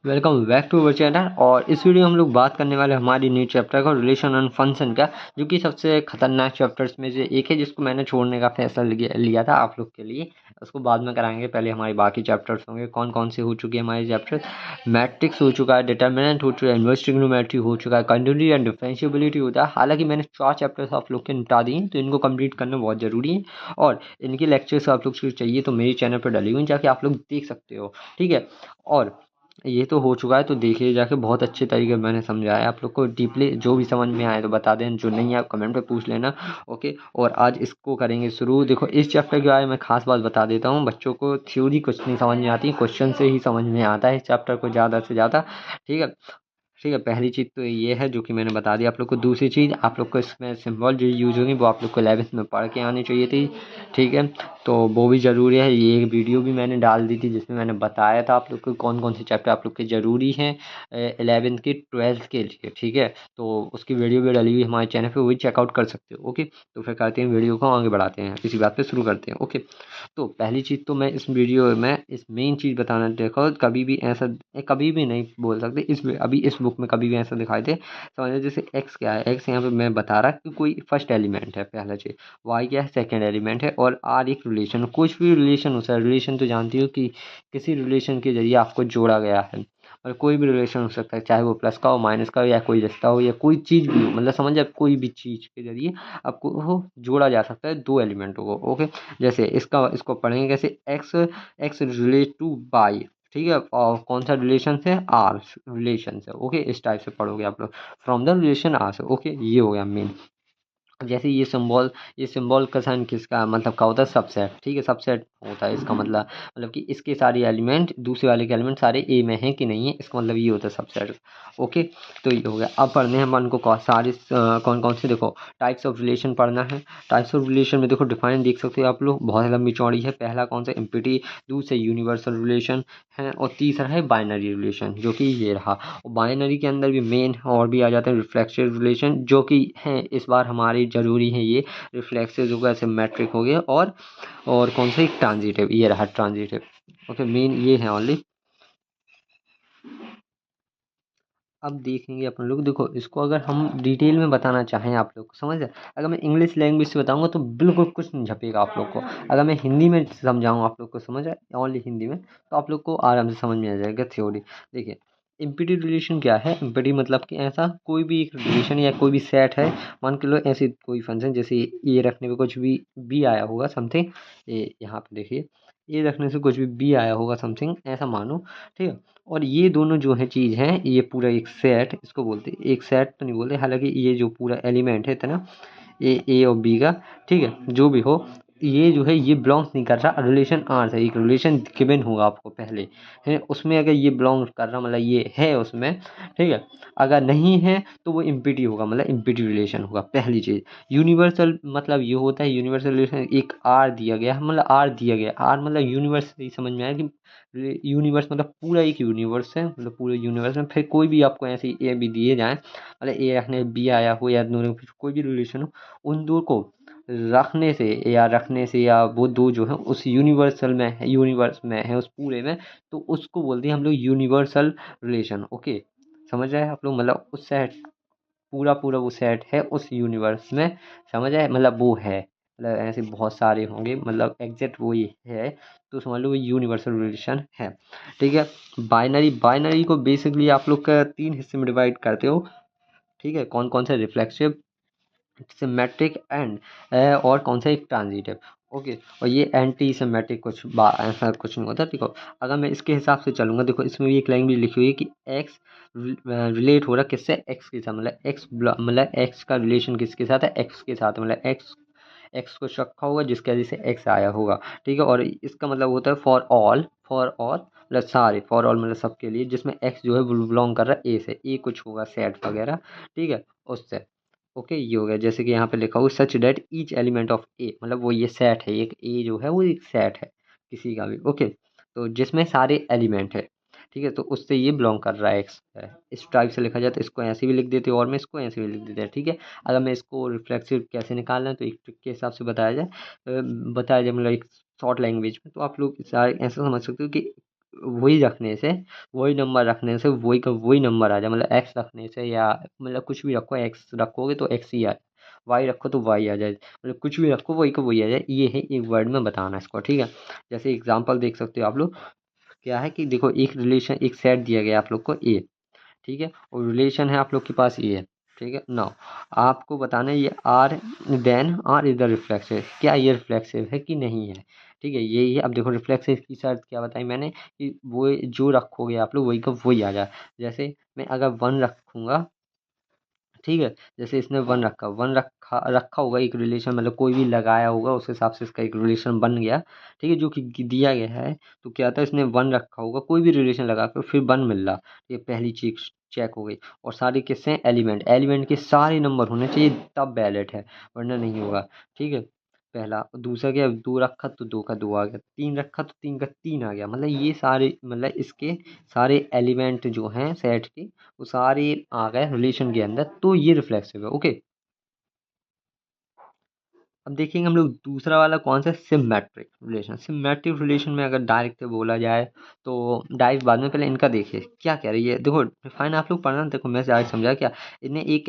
Welcome back to our channel. और इस video में हम लोग बात करने वाले हमारी न्यू चैप्टर का रिलेशन एंड फंक्शन का, जो कि सबसे खतरनाक चैप्टर्स में से एक है, जिसको मैंने छोड़ने का फैसला लिया था आप लोग के लिए। उसको बाद में कराएंगे, पहले हमारे बाकी चैप्टर्स होंगे। कौन कौन से हो चुके हैं हमारे चैप्टर? मैट्रिक्स हो चुका है, डिटर्मिनेंट हो चुका है, इनवर्स ट्रिग्नोमेट्री हो चुका है, कंटिन्यूटी एंड डिफरेंशिएबिलिटी होता है। हालांकि मैंने 4 चैप्टर्स आप लोग के निपटा दिए, तो इनको कंप्लीट करना बहुत ज़रूरी है। और इनके लेक्चर्स आप लोग को चाहिए तो मेरे चैनल पर डली हुई, जाके आप लोग देख सकते हो। ठीक है। और ये तो हो चुका है, तो देखिए जाके, बहुत अच्छे तरीके मैंने समझाया आप लोग को डीपली। जो भी समझ में आए तो बता दें, जो नहीं है कमेंट पे पूछ लेना। ओके। और आज इसको करेंगे शुरू। देखो, इस चैप्टर के बारे में खास बात बता देता हूँ। बच्चों को थ्योरी कुछ नहीं समझ में आती, क्वेश्चन से ही समझ में आता है इस चैप्टर को ज़्यादा से ज़्यादा। ठीक है। ठीक है, पहली चीज़ तो ये है जो कि मैंने बता दिया आप लोग को। दूसरी चीज़, आप लोग को इसमें सिंबल जो यूज होंगी वो आप लोग को 11th में पढ़ के आनी चाहिए थी। ठीक है। तो वो भी ज़रूरी है। ये एक वीडियो भी मैंने डाल दी थी जिसमें मैंने बताया था आप लोग को कौन कौन से चैप्टर आप लोग के ज़रूरी हैं 11th के 12th के लिए। ठीक है। तो उसकी वीडियो भी डली हुई हमारे चैनल पर, वही चेकआउट कर सकते हो। ओके। तो फिर करते हैं वीडियो को आगे बढ़ाते हैं, इसी बात पर शुरू करते हैं। ओके। तो पहली चीज़ तो मैं इस वीडियो में इस मेन चीज़ बताना, देखो कभी भी ऐसा, कभी भी नहीं बोल सकते अभी इस बुक में कभी भी ऐसा दिखाई दे। समझो जैसे एक्स क्या है, एक्स यहाँ पे मैं बता रहा कि कोई फर्स्ट एलिमेंट है, पहला चीज़। वाई क्या है, सेकंड एलिमेंट है। और आर एक रिलेशन, कुछ भी रिलेशन हो सकता है। रिलेशन तो जानती हो कि किसी रिलेशन के जरिए आपको जोड़ा गया है। और कोई भी रिलेशन हो सकता है, चाहे वो प्लस का हो, माइनस का हो, या कोई रिश्ता हो, या कोई चीज़ भी हो। मतलब समझ जाए, कोई भी चीज़ के जरिए आपको वो जोड़ा जा सकता है दो एलिमेंटों को। ओके। जैसे इसको पढ़ेंगे कैसे, X X relate to Y. ठीक है। और कौन सा रिलेशन से, आर रिलेशन से। ओके, इस टाइप से पढ़ोगे आप लोग, फ्रॉम द रिलेशन आर से। ओके, ये हो गया मेन। जैसे ये सिंबल का साइन किसका मतलब का होता है, सबसेट। ठीक है, सबसेट होता है इसका मतलब कि इसके सारे एलिमेंट दूसरे वाले के एलिमेंट सारे ए में हैं कि नहीं है, इसका मतलब ये होता है सबसेट। ओके। तो ये हो गया। अब पढ़ने हैं अपन को सारे कौन कौन से, देखो टाइप्स ऑफ रिलेशन पढ़ना है। टाइप्स ऑफ रिलेशन में देखो डिफाइन देख सकते हो आप लोग, बहुत लंबी चौड़ी है। पहला कौन सा, इम्पिटी। दूसरा यूनिवर्सल रिलेशन है। और तीसरा है बाइनरी रिलेशन, जो कि ये रहा। और बाइनरी के अंदर भी मेन और भी आ जाते हैं रिफ्लेक्सिव रिलेशन, जो कि हैं इस बार हमारी ज़रूरी है। ये रिफ्लेक्सिव हो गया, सिमेट्रिक हो गया, और कौन सा, एक ट्रांजिटिव, ये रहा ट्रांजिटिव। ओके, मेन ये है ओनली। अब देखेंगे अपन लोग, देखो इसको अगर हम डिटेल में बताना चाहें आप लोग को, समझ रहे? अगर मैं इंग्लिश लैंग्वेज से बताऊंगा तो बिल्कुल कुछ नहीं झपेगा आप लोग को। अगर मैं हिंदी में समझाऊँ आप लोग को, समझ रहे, ओनली हिंदी में, तो आप लोग को आराम से समझ में आ जाएगा थ्योरी। देखिए, इम्पिटी रिलेशन क्या है? इम्पिटी मतलब कि ऐसा कोई भी एक रिलेशन या कोई भी सेट है। मान के लो ऐसे कोई फंक्शन, जैसे ये रखने पे कुछ भी बी आया होगा समथिंग, ये यहाँ पे देखिए, ये रखने से कुछ भी बी आया होगा समथिंग, ऐसा मानो। ठीक है। और ये दोनों जो है चीज़ हैं, ये पूरा एक सेट, इसको बोलते हैं। एक सेट तो नहीं बोलते, हालांकि ये जो पूरा एलिमेंट है इतना, ए और बी का, ठीक है, जो भी हो, ये जो है ये बिलोंग्स नहीं कर रहा रिलेशन आर से। एक रिलेशन गिवन होगा आपको पहले, है उसमें, अगर ये बिलोंग कर रहा मतलब ये है उसमें, ठीक है। अगर नहीं है तो वो इम्पिटी होगा, मतलब इम्पिटी रिलेशन होगा, पहली चीज़। यूनिवर्सल मतलब ये होता है, यूनिवर्सल रिलेशन एक आर दिया गया है, मतलब आर दिया गया, आर मतलब यूनिवर्स, समझ में आया कि यूनिवर्स मतलब पूरा एक यूनिवर्स है, मतलब पूरे यूनिवर्स में फिर कोई भी आपको ऐसे ए बी दिए जाएँ, मतलब ए रखने बी आया हो, या दोनों कोई भी रिलेशन हो, उन दो को रखने से या वो दो जो है उस यूनिवर्स में है, उस पूरे में, तो उसको बोलते हैं हम लोग यूनिवर्सल रिलेशन। ओके, समझ रहे हैं आप लोग? मतलब उस सेट, पूरा पूरा वो सेट है उस यूनिवर्स में, समझ आए? मतलब वो है, मतलब ऐसे बहुत सारे होंगे, मतलब एग्जैक्ट वही है, तो समझ लो वो यूनिवर्सल रिलेशन है। ठीक है। बाइनरी को बेसिकली आप लोग का 3 हिस्से में डिवाइड करते हो। ठीक है। कौन कौन सा, रिफ्लेक्सिव, सिमेट्रिक एंड और कौन सा, एक ट्रांजिटिव। ओके। और ये एंटी सिमेट्रिक ऐसा कुछ नहीं होता। ठीक है। अगर मैं इसके हिसाब से चलूंगा, देखो इसमें भी एक लाइन भी लिखी हुई है कि एक्स रिलेट हो रहा किससे, एक्स के साथ, मतलब एक्स का रिलेशन किसके साथ है, एक्स के साथ, मतलब एक्स एक्स को रखा होगा जिसके वजह से एक्स आया होगा। ठीक है। और इसका मतलब होता है फॉर ऑल मतलब सारे, फॉर ऑल मतलब सबके लिए, जिसमें एक्स जो है वो बिलोंग कर रहा है ए से, ए कुछ होगा सेट वगैरह। ठीक है। उससे। ओके, ये हो गया। जैसे कि यहाँ पे लिखा हुआ, सच डेट ईच एलिमेंट ऑफ ए, मतलब वो ये सेट है, एक ए जो है वो एक सेट है किसी का भी। ओके। तो जिसमें सारे एलिमेंट है, ठीक है, तो उससे ये बिलोंग कर रहा है एक्स है। इस टाइप से लिखा जाए तो इसको ऐसे भी लिख देते हैं, और मैं इसको ऐसे भी लिख देते हैं। ठीक है। अगर मैं इसको रिफ्लेक्सिव कैसे निकालना है तो एक ट्रिक के हिसाब से बताया जाए, मतलब एक शॉर्ट लैंग्वेज में, तो आप लोग ऐसा समझ सकते हो कि वही रखने से, वही नंबर रखने से वही का वही नंबर आ जाए, मतलब एक्स रखने से या मतलब कुछ भी रखो, एक्स रखोगे तो एक्स ही आ जाए, वाई रखो तो वाई आ जाए, मतलब कुछ भी रखो वही का वही आ जाए। ये है एक वर्ड में बताना इसको, ठीक है। जैसे एग्जांपल देख सकते हो आप लोग, क्या है कि देखो एक रिलेशन, एक सेट दिया गया आप लोग को ए, ठीक है, और रिलेशन है आप लोग के पास ये है, ठीक है। नाउ आपको बताना है ये R, then R is the reflexive, क्या ये रिफ्लेक्सिव है कि नहीं है, ठीक है। यही है। अब देखो रिफ्लेक्सिव की शर्त क्या बताई मैंने, कि वो जो रखोगे आप लोग वही का वही आ जाए। जैसे मैं अगर वन रखूंगा, ठीक है, जैसे इसने वन रखा, वन रखा रखा होगा एक रिलेशन, मतलब कोई भी लगाया होगा उस हिसाब से इसका एक रिलेशन बन गया, ठीक है, जो कि दिया गया है। तो क्या था, इसने वन रखा होगा, कोई भी रिलेशन लगा कर फिर वन मिल रहा, ये पहली चीज चेक हो गई। और सारे किससे, एलिमेंट, एलिमेंट के सारे नंबर होने चाहिए तब वैलिड है, वरना नहीं होगा, ठीक है। पहला। दूसरा क्या, दो रखा तो दो का दो आ गया, तीन रखा तो तीन का तीन आ गया, मतलब ये सारे, मतलब इसके सारे एलिमेंट जो हैं सेट के, वो सारे आ गए रिलेशन के अंदर, तो ये रिफ्लेक्सिव है। ओके। अब देखेंगे हम लोग दूसरा वाला कौन सा, सिमेट्रिक रिलेशन। सिमेट्रिक रिलेशन में अगर डायरेक्ट बोला जाए तो डायरेक्ट, बाद में पहले इनका देखिए क्या कह रही है। देखो फाइन आप लोग पढ़ना, देखो मैं आज समझा क्या, इन्हें एक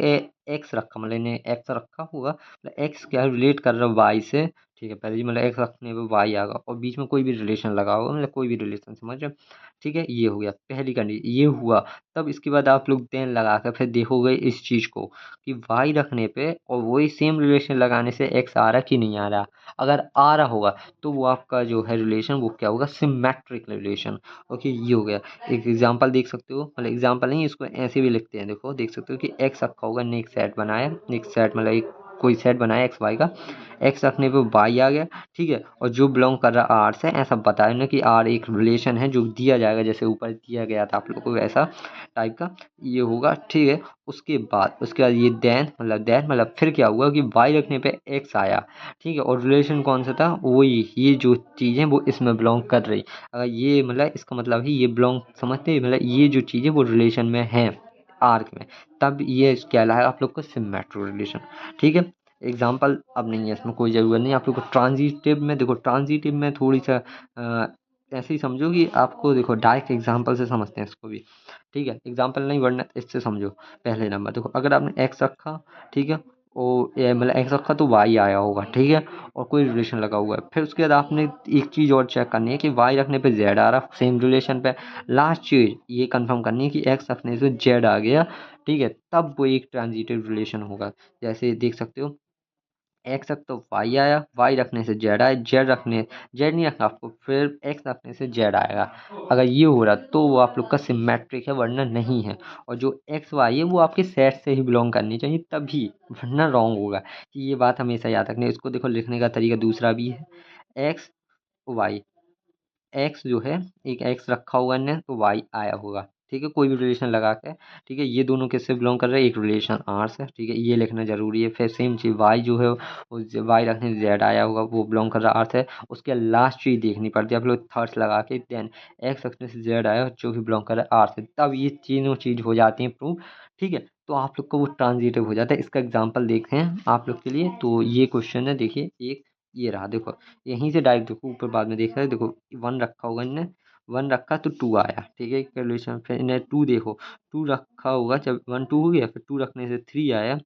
एक्स रखा, मतलब इन्हें एक्स रखा होगा, मतलब एक्स क्या रिलेट कर रहा है वाई से, ठीक है, पहले जी मतलब एक्स रखने पे वाई आएगा, और बीच में कोई भी रिलेशन लगा होगा, मतलब कोई भी रिलेशन, समझ रहे हो? ठीक है, ये हो गया पहली कंडीशन, ये हुआ। तब इसके बाद आप लोग देन लगा कर फिर देखोगे इस चीज को, कि वाई रखने पे और वही सेम रिलेशन लगाने से एक्स आ रहा कि नहीं आ रहा। अगर आ रहा होगा तो वो आपका जो है रिलेशन वो क्या होगा, सिमेट्रिक रिलेशन। ओके, ये हो गया। एक एग्जांपल देख सकते हो, मतलब एग्जांपल नहीं, इसको ऐसे भी लिखते हैं, देखो देख सकते हो कि एक्स रखा होगा ने एक सेट बनाया, एक सेट मतलब एक कोई सेट बनाया एक्स वाई का, एक्स रखने पे वाई आ गया, ठीक है, और जो बिलोंग कर रहा आर से, ऐसा बताया ना कि आर एक रिलेशन है जो दिया जाएगा, जैसे ऊपर दिया गया था आप लोगों को वैसा टाइप का ये होगा, ठीक है। उसके बाद ये देन मतलब फिर क्या हुआ कि वाई रखने पे एक्स आया, ठीक है, और रिलेशन कौन सा था, वही ये जो चीज़ है वो इसमें बिलोंग कर रही। अगर ये मतलब इसका मतलब है ये बिलोंग, समझते हैं, मतलब ये जो चीज़ है वो रिलेशन में है आर्क में, तब ये कहलाएगा आप लोग को सिमेट्रिक रिलेशन, ठीक है। एग्जाम्पल अब नहीं है इसमें, कोई ज़रूरत नहीं आप लोग को। ट्रांजिटिव में देखो, ट्रांजिटिव में थोड़ी सा ऐसे ही समझो कि आपको देखो डायरेक्ट एग्जाम्पल से समझते हैं इसको भी, ठीक है। एग्जाम्पल नहीं वरना इससे समझो। पहले नंबर देखो, अगर आपने एक्स रखा, ठीक है, और मतलब एक्स रखा तो वाई आया होगा, ठीक है, और कोई रिलेशन लगा हुआ है। फिर उसके बाद आपने एक चीज़ और चेक करनी है कि वाई रखने पे जेड आ रहा सेम रिलेशन पे। लास्ट चीज़ ये कंफर्म करनी है कि एक्स रखने से जेड आ गया, ठीक है, तब वो एक ट्रांजिटिव रिलेशन होगा। जैसे देख सकते हो, एक्स रख तो वाई आया, वाई रखने से जेड आया, जेड नहीं रखना आपको, फिर एक्स रखने से जेड आएगा। अगर ये हो रहा तो वो आप लोग का सिमेट्रिक है, वरना नहीं है। और जो एक्स वाई है वो आपके सेट से ही बिलोंग करनी चाहिए तभी, वरना रॉन्ग होगा। कि ये बात हमेशा याद रखनी है। इसको देखो लिखने का तरीका दूसरा भी है, एक्स वाई, एक्स जो है, एक एक्स रखा होगा ने तो वाई आया होगा, ठीक है, कोई भी रिलेशन लगा के, ठीक है। ये दोनों किससे बिलोंग कर रहे हैं, एक रिलेशन आर से, ठीक है, ये लिखना जरूरी है। फिर सेम चीज वाई जो है वो वाई रखने से जेड आया होगा, वो बिलोंग कर रहा है आर से। उसके लास्ट चीज देखनी पड़ती है आप लोग थर्ड्स लगा के, देन एक्स रखने से जेड आया जो भी बिलोंग कर रहा है आर से, तब ये तीनों चीज हो जाती है प्रूव, ठीक है। तो आप लोग को वो ट्रांजिटिव हो जाता है। इसका एग्जाम्पल देखते हैं आप लोग के लिए। तो ये क्वेश्चन है, देखिए एक ये रहा, देखो यहीं से डायरेक्ट देखो, ऊपर बाद में देख रहे हैं, देखो वन रखा होगा इनने, वन रखा तो टू आया, ठीक है, कैलकुलेशन। फिर इन्हें टू देखो, टू रखा होगा, जब वन टू हो गया, फिर टू रखने से थ्री आया,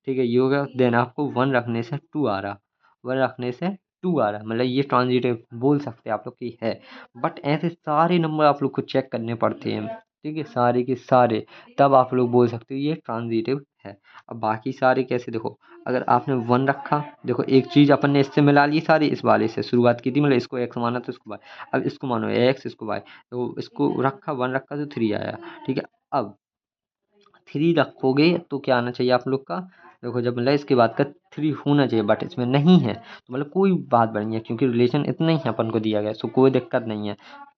ठीक है, ये हो गया। देन आपको वन रखने से टू आ रहा, वन रखने से टू आ रहा, मतलब ये ट्रांजिटिव बोल सकते हैं आप लोग की है। बट ऐसे सारे नंबर आप लोग को चेक करने पड़ते हैं, ठीक है, सारे के सारे, तब आप लोग बोल सकते हो ये ट्रांजिटिव है। अब बाकी सारे कैसे, देखो अगर आपने वन रखा, देखो एक चीज अपन ने इससे मिला ली सारी, इस वाले से शुरुआत की थी, मतलब इसको एक्स माना तो इसको वाई, अब इसको मानो एक्स, इसको वाई, तो इसको रखा, वन रखा तो थ्री आया, ठीक है। अब थ्री रखोगे तो क्या आना चाहिए आप लोग का, देखो जब मतलब इसके बाद का थ्री होना चाहिए, बट इसमें नहीं है, तो मतलब कोई बात बनी है, क्योंकि रिलेशन इतना ही अपन को दिया गया है, सो कोई दिक्कत नहीं है,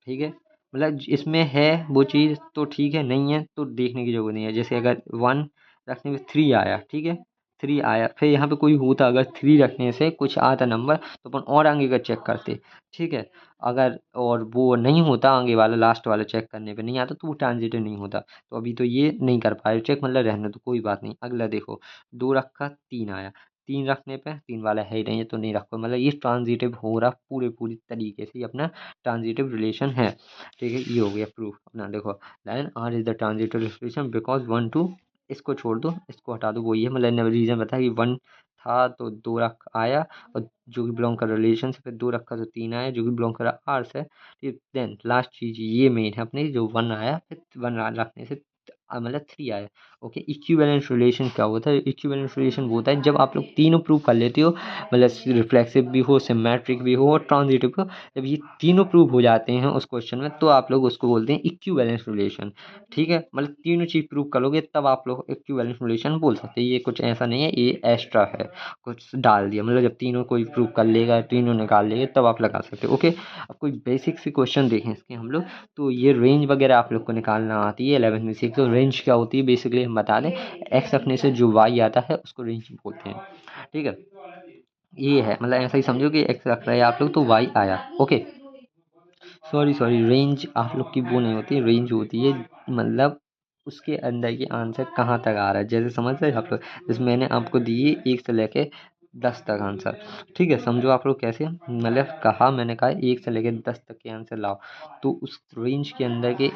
ठीक है। मतलब इसमें है वो चीज़ तो ठीक है, नहीं है तो देखने की जरूरत नहीं है। जैसे अगर वन रखने में थ्री आया, ठीक है, थ्री आया, फिर यहाँ पे कोई होता, अगर थ्री रखने से कुछ आता नंबर, तो अपन और आगे का चेक करते, ठीक है। अगर और वो नहीं होता, आगे वाला लास्ट वाला चेक करने पे नहीं आता, तो वो ट्रांजिटिव नहीं होता। तो अभी तो ये नहीं कर पाए चेक, मतलब रहने तो कोई बात नहीं। अगला देखो, दो रखा तीन आया, 3 रखने पे 3 वाला है ही नहीं है तो नहीं रखो, मतलब ये ट्रांजिटिव हो रहा पूरी तरीके से, ये अपना ट्रांजिटिव रिलेशन है। ठीक है, ये हो गया प्रूफ अपना। देखो then R is the transitive relation because 1 2, इसको छोड़ दो, इसको हटा दो, वही है, मतलब रीजन बताया कि 1 था तो 2 रख आया, और जो कि बिलोंग कर रिलेशन से, फिर 2 रखा तो 3 आया जो कि बिलोंग कर आर से। देन लास्ट चीज ये मेन है अपनी, जो 1 आया फिर 1 रखने से मतलब 3 आया। ओके, इक्विवेलेंट रिलेशन क्या होता है? इक्विवेलेंट रिलेशन वो होता है जब आप लोग तीनों प्रूव कर लेते हो, मतलब रिफ्लेक्सिव भी हो, सिमेट्रिक भी हो और ट्रांजिटिव हो, जब ये तीनों प्रूव हो जाते हैं उस क्वेश्चन में तो आप लोग उसको बोलते हैं इक्विवेलेंट रिलेशन। ठीक है, मतलब तीनों चीज प्रूव करोगे तब आप लोग इक्विवेलेंट रिलेशन बोल सकते हैं। ये कुछ ऐसा नहीं है, ये एक्स्ट्रा है, कुछ डाल दिया, मतलब जब तीनों कोई प्रूव कर लेगा, तीनों निकाल लेंगे तब आप लगा सकते हो। ओके, अब कोई बेसिक सी क्वेश्चन देखें इसके हम लोग, तो ये रेंज वगैरह आप लोग को निकालना आती है 11th में सीख। तो रेंज क्या होती है बेसिकली हम बता दें, एक्स रखने से जो वाई आता है उसको रेंज बोलते हैं। ठीक है, ये है, मतलब ऐसा ही समझो कि एक्स रख रहे हैं आप लोग तो वाई आया। ओके, सॉरी रेंज आप लोग की वो नहीं होती, रेंज होती है मतलब उसके अंदर की आंसर कहाँ तक आ रहा है, जैसे समझ रहे हैं आप लोग, जैसे मैंने आपको दिए 1 से लेके 10 तक आंसर। ठीक है, समझो आप लोग कैसे, मतलब कहा, मैंने कहा 1 से लेके 10 तक के आंसर लाओ, तो उस रेंज के अंदर के,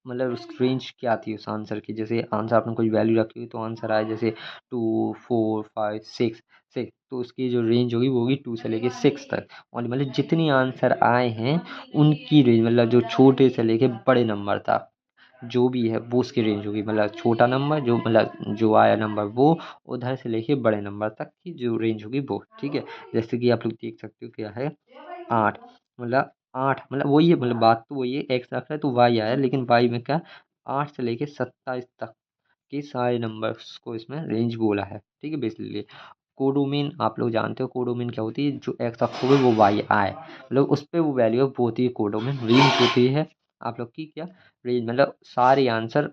मतलब उस रेंज क्या आती है उस आंसर की, जैसे आंसर आपने कोई वैल्यू रखी हुई तो आंसर आए जैसे 2 4 5 6 6, तो उसकी जो रेंज होगी वो होगी 2 से लेके 6 तक। और मतलब जितनी आंसर आए हैं उनकी रेंज, मतलब जो छोटे से लेके बड़े नंबर तक जो भी है वो उसकी रेंज होगी, मतलब छोटा नंबर जो, मतलब जो आया नंबर वो, उधर से लेके बड़े नंबर तक की जो रेंज होगी वो। ठीक है, जैसे कि आप लोग देख सकते हो क्या है 8, मतलब 8 मतलब वही है, मतलब बात तो वही है, एक्स रख रहा है तो वाई आया, लेकिन वाई में क्या 8 से लेके 27 तक के सारे नंबर्स को इसमें रेंज बोला है। ठीक है, बेसिकली कोडोमेन आप लोग जानते हो, कोडोमेन क्या होती है, जो एक्स रखोगे वो वाई आए, मतलब उस पर वो वैल्यू वो होती है कोडोमेन। रेंज होती है आप लोग की क्या, रेंज मतलब सारे आंसर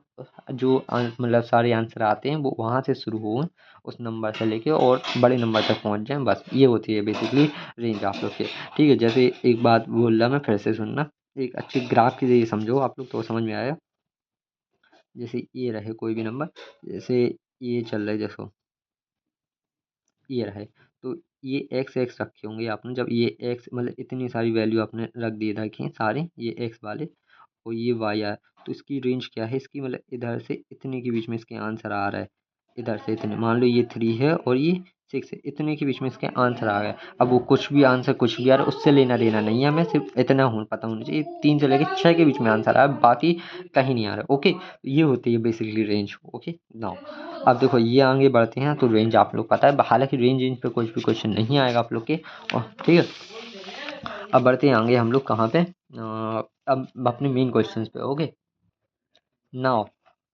जो मतलब सारे आंसर आते हैं वो वहाँ से शुरू हो, उस नंबर से लेके और बड़े नंबर तक पहुँच जाएं, बस ये होती है बेसिकली रेंज आप लोग की। ठीक है, जैसे एक बात बोल रहा मैं फिर से सुनना, एक अच्छी ग्राफ की जरिए समझो आप लोग तो समझ में आया। जैसे ये रहे कोई भी नंबर, जैसे ये चल रहा है, जैसो ये रहे, तो ये एक्स एक्स रखे होंगे आपने, जब ये एक्स मतलब इतनी सारी वैल्यू आपने रख दी रखी हैं सारे ये एक्स वाले, और ये वाई आर, तो इसकी रेंज क्या है इसकी, मतलब इधर से इतने के बीच में इसके आंसर आ रहा है, इधर से इतने, मान लो ये 3 है और ये 6 है, इतने के बीच में इसके आंसर आ गए। अब वो कुछ भी आंसर कुछ भी आ रहा है उससे लेना देना नहीं है हमें, सिर्फ इतना पता होना चाहिए 3 से लेकर 6 के बीच में आंसर आ रहा है, बाकी कहीं नहीं आ रहा है। ओके, ये होती है बेसिकली रेंज। ओके, नाउ अब देखो ये आगे बढ़ते हैं, तो रेंज आप लोग पता है, हालांकि रेंज रेंज पे कुछ भी क्वेश्चन नहीं आएगा आप लोग के। और ठीक है, अब बढ़ते हैं आगे हम लोग कहाँ पे, अब अपने मेन क्वेश्चंस पे। ओके, नाउ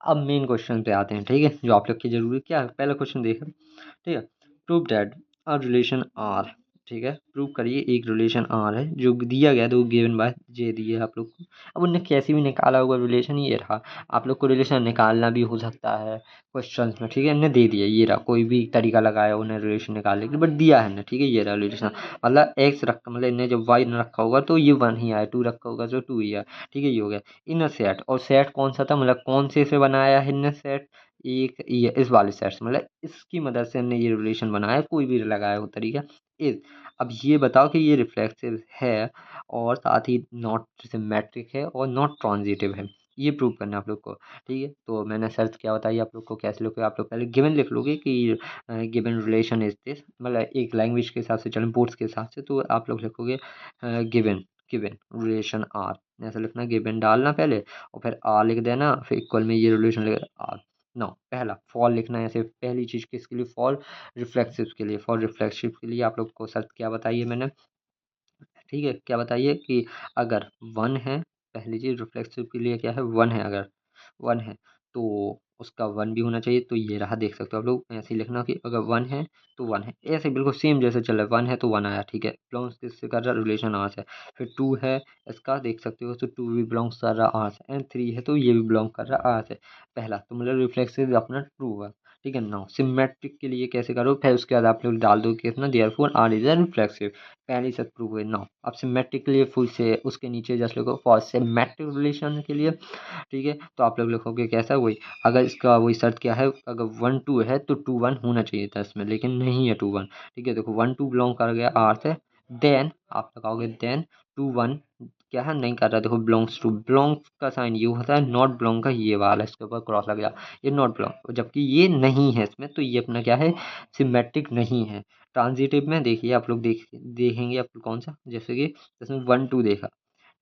अब मेन क्वेश्चन पे आते हैं। ठीक है, जो आप लोग की जरूरी क्या है, पहला क्वेश्चन देखें। ठीक है, prove that a relation R, ठीक है, प्रूव करिए एक रिलेशन आर है जो दिया गया, तो गिवन बाय जे दिए है आप लोग को। अब उनने कैसे भी निकाला होगा रिलेशन, ये रहा, आप लोग को रिलेशन निकालना भी हो सकता है क्वेश्चन में। ठीक है, इन्हें दे दिया, ये रहा, कोई भी तरीका लगाया उन्हें रिलेशन निकालने के लिए, बट दिया है ना। ठीक है, ये रहा रिलेशन, मतलब एक्स रखा, मतलब इन्हें जब वाई न रखा होगा तो ये 1 ही आया, 2 रखा होगा तो 2 ही आया। ठीक है, ये हो गया इनर सेट। और सेट कौन सा था, मतलब कौन से बनाया है इनर सेट, एक ये इस वाले सेट से, मतलब इसकी मदद से हमने ये रिलेशन बनाया, कोई भी लगाया हो तरीका इस। अब ये बताओ कि ये रिफ्लेक्सिव है और साथ ही नॉट सिमेट्रिक है और नॉट ट्रांजिटिव है, ये प्रूव करना है आप लोग को। ठीक है, तो मैंने शर्त क्या बताई आप लोग को, कैसे लोगे आप लोग, पहले गिवन लिख लोगे कि गिवन रिलेशन इज दिस, मतलब एक लैंग्वेज के हिसाब से चलें, बोर्ड्स के हिसाब से, तो आप लोग लिखोगे गिवन गिवन रिलेशन आर, ऐसा लिखना, गिवन डालना पहले और फिर आर लिख देना, फिर इक्वल में ये रिलेशन लिख आर। नो, पहला फॉल लिखना है, ऐसे पहली चीज किसके लिए, फॉल रिफ्लेक्सिव के लिए, फॉर रिफ्लेक्सिव के लिए आप लोग को शर्त क्या बताइए मैंने। ठीक है, क्या बताइए कि अगर 1 है, पहली चीज रिफ्लेक्सिव के लिए क्या है 1 है, अगर 1 है तो उसका 1 भी होना चाहिए, तो ये रहा, देख सकते हो आप लोग, ऐसे ही लिखना कि अगर 1 है तो 1 है, ऐसे बिल्कुल सेम जैसे चल रहा है, 1 है तो 1 आया। ठीक है, बिलोंग्स किससे कर रहा है, रिलेशन आर से। फिर 2 है, इसका देख सकते हो, तो 2 भी बिलोंग्स कर रहा आर से, एंड 3 है तो ये भी बिलोंग कर रहा आर से। पहला तो मतलब रिफ्लेक्सिव अपना ट्रू हुआ। ठीक है। नाउ सिमेट्रिक के लिए कैसे करो, फिर उसके बाद आप लोग डाल दो कितना, देयरफॉर आर इज रिफ्लेक्सिव, पहली शर्त प्रूव हुई। नाउ अब सिमेट्रिक के लिए फुल से उसके नीचे जस्ट लिखो फॉर सिमेट्रिक रिलेशन के लिए, ठीक है। तो आप लोग लिखोगे कैसा, वही अगर इसका वही शर्त क्या है, अगर 1 2 है तो 2 1 होना चाहिए था इसमें, लेकिन नहीं है 2 1, ठीक है। देखो 1 2 बिलोंग कर गया आर से, देन आप लगाओगे देन 2 1 क्या है, नहीं कर रहा, देखो बिलोंग्स टू, बिलोंग्स का साइन ये होता है, नॉट बिलोंग का ये वाला इसके ऊपर क्रॉस लग गया, ये नॉट बिलोंग, जबकि ये नहीं है इसमें, तो ये अपना क्या है, सिमेट्रिक नहीं है। ट्रांजिटिव में देखिए आप लोग देखेंगे आप लोग कौन सा, जैसे कि इसमें 1 2 देखा,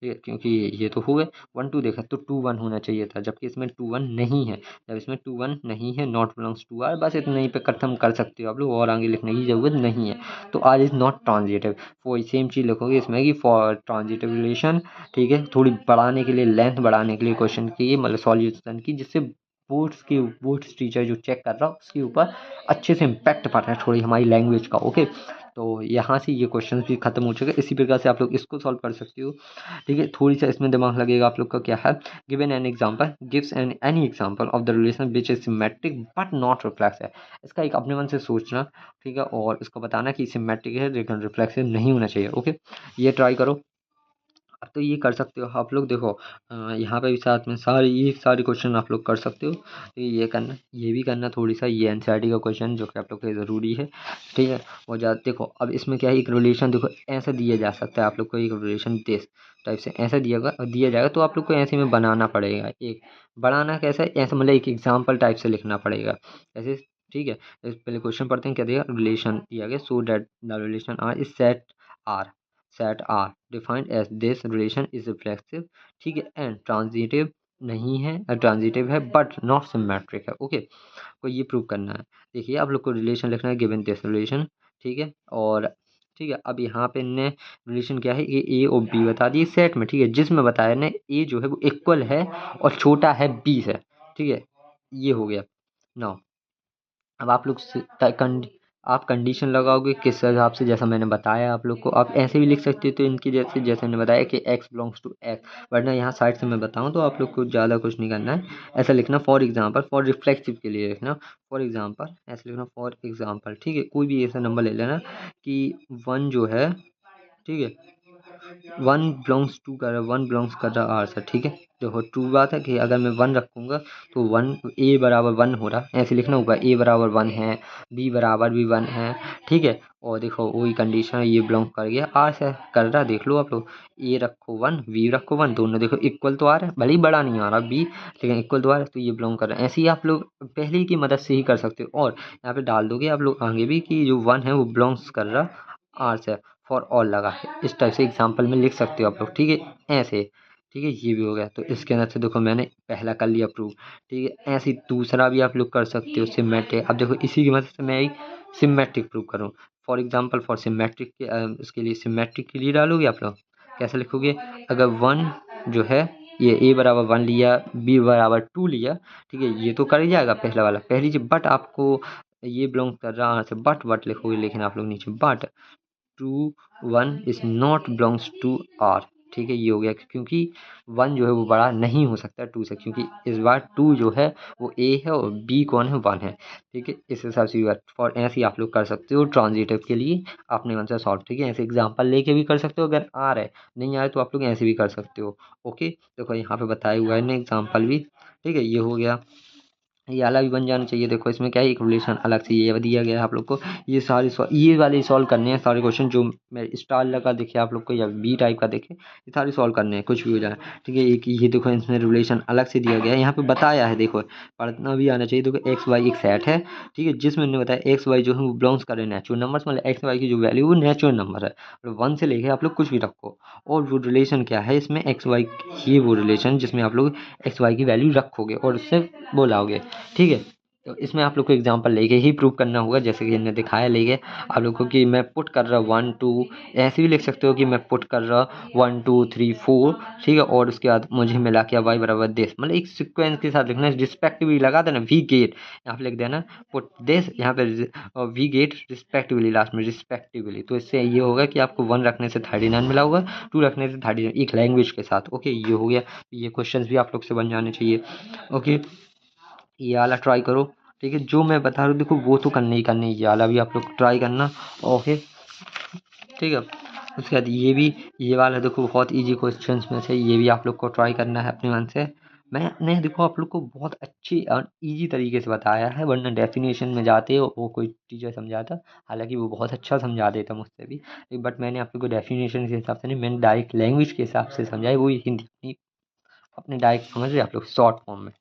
ठीक है, क्योंकि ये तो हुए 1 2 देखा तो 2 1 होना चाहिए था, जबकि इसमें 2 1 नहीं है। जब इसमें 2 1 नहीं है, नॉट बिलोंग्स टू आर, बस इतना ही पे खत्म कर सकते हो आप लोग, और आगे लिखने की जरूरत नहीं है। तो आर इज नॉट ट्रांजिटिव, वही सेम चीज़ लिखोगे इसमें कि फॉर ट्रांजिटिव रिलेशन, ठीक है। थोड़ी बढ़ाने के लिए, लेंथ बढ़ाने के लिए क्वेश्चन की, मतलब सॉल्यूशन की, जिससे बोर्ड्स टीचर जो चेक कर रहा हो उसके ऊपर अच्छे से इम्पैक्ट पड़ रहा है थोड़ी हमारी लैंग्वेज का, ओके। तो यहाँ से ये क्वेश्चन भी खत्म हो चुके हैं। इसी प्रकार से आप लोग इसको सॉल्व कर सकते हो, ठीक है। थोड़ी सा इसमें दिमाग लगेगा आप लोग का, क्या है, given an example, gives an any example of the relation which is symmetric but not reflexive, इसका एक अपने मन से सोचना, ठीक है, और इसको बताना कि सिमेट्रिक है लेकिन रिफ्लेक्सिव नहीं होना चाहिए, ओके। ये ट्राई करो। अब तो ये कर सकते हो आप लोग, देखो यहाँ पे भी साथ में ये सारे क्वेश्चन आप लोग कर सकते हो, तो ये करना, ये भी करना थोड़ी सा, ये एनसीईआरटी का क्वेश्चन जो कि आप लोग के लिए ज़रूरी है, ठीक है। और देखो अब इसमें क्या है, एक रिलेशन देखो ऐसा दिया जा सकता है आप लोग को, एक रिलेशन दिस टाइप से ऐसा दिया जाएगा, तो आप लोग को ऐसे में बनाना पड़ेगा, एक बनाना कैसा है, ऐसा मतलब एक एग्जाम्पल टाइप से लिखना पड़ेगा ऐसे, ठीक है। पहले क्वेश्चन पढ़ते हैं, क्या दिया, रिलेशन दिया गया, so that the relation R is R set R defined as this relation is reflexive, ठीक है, एंड ट्रांजिटिव नहीं है, ट्रांजिटिव है बट नॉट सिमेट्रिक है, ओके। को ये प्रूव करना है। देखिए आप लोग को रिलेशन लिखना है, गिवन दिस रिलेशन, ठीक है। और ठीक है, अब यहाँ पे ने रिलेशन क्या है, ये ए और बी बता दिए सेट में, ठीक है, जिसमें बताया ने ए जो है वो इक्वल है और छोटा है बी से, ठीक है, ये हो गया। नाउ अब आप लोग आप कंडीशन लगाओगे किस हिसाब से, जैसा मैंने बताया आप लोग को, आप ऐसे भी लिख सकते हो, तो इनकी जैसे जैसे मैंने बताया कि x बिलोंग्स टू x, वरना यहाँ साइड से मैं बताऊँ तो आप लोग को ज़्यादा कुछ नहीं करना है, ऐसा लिखना फॉर एग्जांपल, फॉर रिफ्लेक्सिव के लिए लिखना फॉर एग्जांपल, ऐसे लिखना फॉर एग्जांपल, ठीक है। कोई भी ऐसा नंबर ले लेना कि 1 जो है, ठीक है, 1 बिलोंग्स कर रहा आर से, ठीक है। देखो ट्रू बात है कि अगर मैं 1 रखूँगा तो 1 ए बराबर 1 हो रहा है, ऐसे लिखना होगा, ए बराबर 1 है, बी बराबर भी 1 है, ठीक है। और देखो वही कंडीशन है, ये बिलोंग कर गया आर से, कर रहा, देख लो आप लोग, ए रखो 1 बी रखो 1, दोनों देखो इक्वल तो आ रहा है, भले ही बड़ा नहीं आ रहा बी, लेकिन इक्वल तो आ रहा है, तो ये बिलोंग कर रहा है। ऐसे ही आप लोग पहले की मदद से ही कर सकते हो, और यहाँ पे डाल दोगे आप लोग आगे भी कि जो 1 है वो बिलोंग्स कर रहा आर से, फॉर ऑल लगा के इस टाइप से एग्जाम्पल में लिख सकते हो आप लोग, ठीक है, ऐसे, ठीक है। ये भी हो गया, तो इसके अंदर से देखो मैंने पहला कर लिया प्रूव, ठीक है। ऐसे ही दूसरा भी आप लोग कर सकते हो, सिमेट्रिक, अब देखो इसी की मदद से मैं एक सिमेट्रिक प्रूव करूँ, फॉर एग्जाम्पल फॉर सिमेट्रिक के इसके लिए सिमेट्रिक के लिए डालोगे आप लोग, कैसे लिखोगे, अगर 1 जो है, ये ए बराबर 1 लिया, बी बराबर 2 लिया, ठीक है, ये तो कर ही जाएगा पहला वाला, पहली चीज, बट आपको ये बिलोंग कर रहा है, बट लिखोगे, लेकिन आप लोग नीचे but 2 1 is not belongs to R, ठीक है, ये हो गया, क्योंकि 1 जो है वो बड़ा नहीं हो सकता 2 से, क्योंकि इस बार 2 जो है वो ए है और बी कौन है, 1 है, ठीक है। इस हिसाब से फॉर ऐसे ही आप लोग कर सकते हो ट्रांजिटिव के लिए अपने मन से सॉल्व, ठीक है। ऐसे एग्जांपल लेके भी कर सकते हो, अगर आ रहा है, नहीं आए तो आप लोग ऐसे भी कर सकते हो, ओके। देखो यहाँ पे बताया हुआ है ना एग्जाम्पल भी, ठीक है, ये हो गया, ये अलग भी बन जाना चाहिए। देखो इसमें क्या है, एक रिलेशन अलग से ये दिया गया है आप लोग को, ये सारे ये वाले सॉल्व करने हैं सारे क्वेश्चन, जो मैं स्टार लगा देखे आप लोग को या बी टाइप का देखे, ये सारे सॉल्व करने हैं, कुछ भी हो जाए, ठीक है। एक ये देखो इसमें रिलेशन अलग से दिया गया है, यहाँ पे बताया है, देखो पढ़ना भी आना चाहिए। देखो एक्स वाई एक सेट है, ठीक है, जिसमें मैंने बताया एक्स वाई जो है वो बिलोंग्स करे नेचुरल नंबर्स, मतलब एक्स वाई की जो वैल्यू वो नेचुरल नंबर है, और 1 से लेके आप लोग कुछ भी रखो, और वो रिलेशन क्या है इसमें एक्स वाई, ये वो रिलेशन जिसमें आप लोग एक्स वाई की वैल्यू रखोगे और उससे बोलाओगे, ठीक है। तो इसमें आप लोग को एग्जांपल लेके ही प्रूव करना होगा, जैसे कि इन्हें दिखाया लेके आप लोग को कि मैं पुट कर रहा 1 2, ऐसे भी लिख सकते हो कि मैं पुट कर रहा 1 2 3 4, ठीक है, और उसके बाद मुझे मिला क्या वाई बराबर दिस, मतलब एक सीक्वेंस के साथ लिखना है, रिस्पेक्टिवली लगा देना, वी गेट यहाँ पे लिख देना, पुट दिस यहाँ पे, वी गेट रिस्पेक्टिवली लास्ट में रिस्पेक्टिवली, तो इससे ये होगा कि आपको 1 रखने से 39 मिला होगा, 2 रखने से 39, एक लैंग्वेज के साथ, ओके। ये हो गया, ये क्वेश्चन भी आप लोग से बन जाने चाहिए, ओके। ये वाला ट्राई करो, ठीक है। जो मैं बता रहा हूँ देखो वो तो करने ही ये वाला भी आप लोग ट्राई करना। ओके, ठीक है। उसके बाद ये वाला देखो बहुत इजी क्वेश्चंस में से ये भी आप लोग को ट्राई करना है अपने मन से। मैंने देखो आप लोग को बहुत अच्छी और इजी तरीके से बताया है, वरना डेफिनेशन में जाते हो वो कोई टीचर समझाता, हालांकि वो बहुत अच्छा समझा देता मुझसे भी, बट मैंने आप लोग को डेफिनेशन के हिसाब से नहीं, मैंने डायरेक्ट लैंग्वेज के हिसाब से समझाई, वो हिंदी अपने डायरेक्ट समझ रहे आप लोग शॉर्ट फॉर्म में।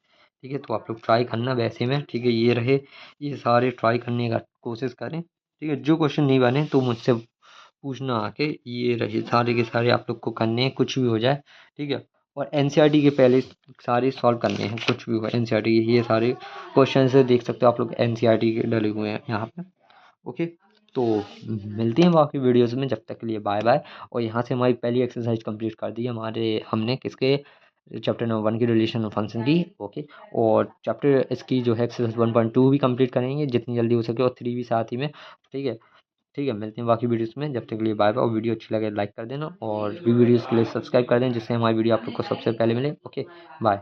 ठीक है, तो आप लोग ट्राई करना वैसे में। ठीक है, ये रहे, ये सारे ट्राई करने का कोशिश करें। ठीक है, जो क्वेश्चन नहीं बने तो मुझसे पूछना आके। ये रहे सारे के सारे आप लोग को करने हैं, कुछ भी हो जाए। ठीक है, और एनसीईआरटी के पहले सारे सॉल्व करने हैं, कुछ भी हो एनसीईआरटी के। ये सारे क्वेश्चन से देख सकते हो आप लोग, एनसीईआरटी के डले हुए हैं यहाँ पे। ओके, तो मिलते हैं बाकी वीडियोस में, जब तक के लिए बाय बाय। और यहाँ से हमारी पहली एक्सरसाइज कंप्लीट कर दी हमारे हमने किसके, चैप्टर नंबर 1 की रिलेशन और फंक्शन की। ओके, और चैप्टर इसकी जो है एक्सरसाइज 1.2 भी कंप्लीट करेंगे जितनी जल्दी हो सके, और 3 भी साथ ही में। ठीक है, ठीक है, मिलते हैं बाकी वीडियोस में, जब तक के लिए बाय बाय। और वीडियो अच्छी लगे लाइक कर देना, और वीडियोस के लिए सब्सक्राइब कर देना, जिससे हमारी वीडियो आप लोग को सबसे पहले मिले। Okay, bye.